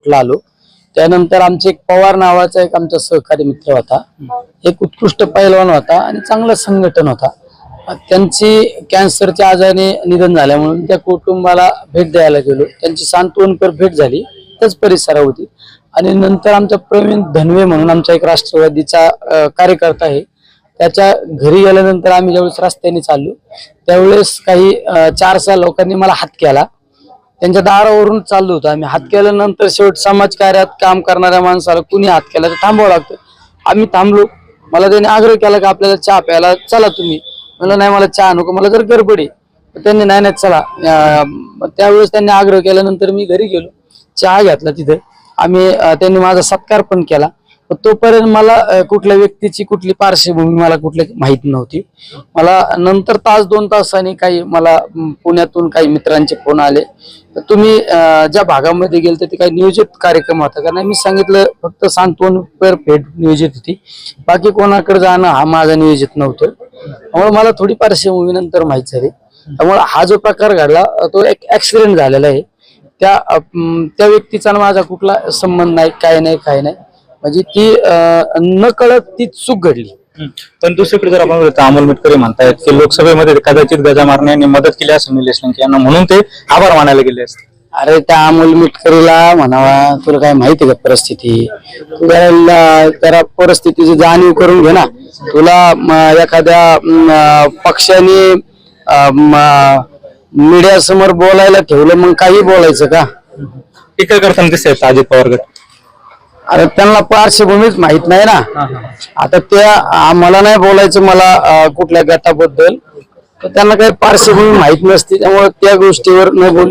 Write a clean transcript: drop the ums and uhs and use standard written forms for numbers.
कोल्हापूरला आलो. त्यानंतर आमचे एक पवार नावाचा एक आमचा सहकारी मित्र होता, एक उत्कृष्ट पैलवान होता आणि चांगलं संघटन होता. त्यांची कॅन्सरच्या आजाराने निधन झाल्या म्हणून त्या कुटुंबाला भेट द्यायला गेलो. त्यांची सांत्वनपर भेट झाली त्याच परिसरावरती. आणि नंतर आमचा प्रवीण धनवे म्हणून आमचा एक राष्ट्रवादीचा कार्यकर्ता आहे, त्याच्या घरी गेल्यानंतर आम्ही ज्यावेळेस रस्त्याने चाललो त्यावेळेस काही 4-6 लोकांनी मला हात केला. त्यांच्या दारावरून चाललो होतो आम्ही. हात केल्यानंतर शेवट समाजकार्यात काम करणाऱ्या माणसाला कुणी हात केला तर थांबावं लागतं. आम्ही थांबलो. मला त्यांनी आग्रह केला की आपल्याला चहा प्यायला चला तुम्ही. म्हणलं नाही मला चहा नको, मला जर गडबड आहे. त्यांनी नाही चला. त्यावेळेस त्यांनी आग्रह केल्यानंतर मी घरी गेलो, चहा घेतला तिथे. त्यांनी माझा सत्कार पण केला. तोपर्यंत मला कुठल्या व्यक्तीची कुठली पार्श्वभूमी मला कुठली माहित नव्हती. मला नंतर 1-2 तासांनी काही मला पुण्यातून काही मित्रांचे फोन आले, तुम्ही ज्या भागामध्ये गेले तर ते काही नियोजित कार्यक्रम होता का? नाही, मी सांगितलं फक्त सांत्वनपर भेट नियोजित होती, बाकी कोणाकडे जाणं हा माझा नियोजित नव्हतं. त्यामुळे मला थोडी पार्श्वभूमी नंतर माहित झाली. त्यामुळे हा जो प्रकार घडला तो एक ऍक्सिडेंट झालेला आहे. त्या व्यक्तीचा माझा कुठला संबंध नाही, काय नाही. म्हणजे ती नकळत ती चूक घडली. पण दुसरीकडे जर आपण अमोल मिटकरी म्हणतायत की लोकसभेमध्ये कदाचित गजा मारणे यांनी मदत केली असेल निलेश लंके यांना, म्हणून ते आभार मानायला गेले असते. अरे त्या अमोल मिटकरीला म्हणावा, तुला काय माहिती का परिस्थिती? तू जरा परिस्थितीची जाणीव करून घे ना. तुला एखाद्या पक्षाने मीडिया समोर बोलायला ठेवलं, मग काही बोलायचं का? टीका करताना कसे आहेत अजित पवार गट? अरे त्यांना पार्श्वभूमीच माहित नाही ना. आता त्या मला नाही बोलायचं मला कुठल्या गटाबद्दल, तर त्यांना काही पार्श्वभूमी माहित नसते. त्यामुळे त्या गोष्टीवर न बोल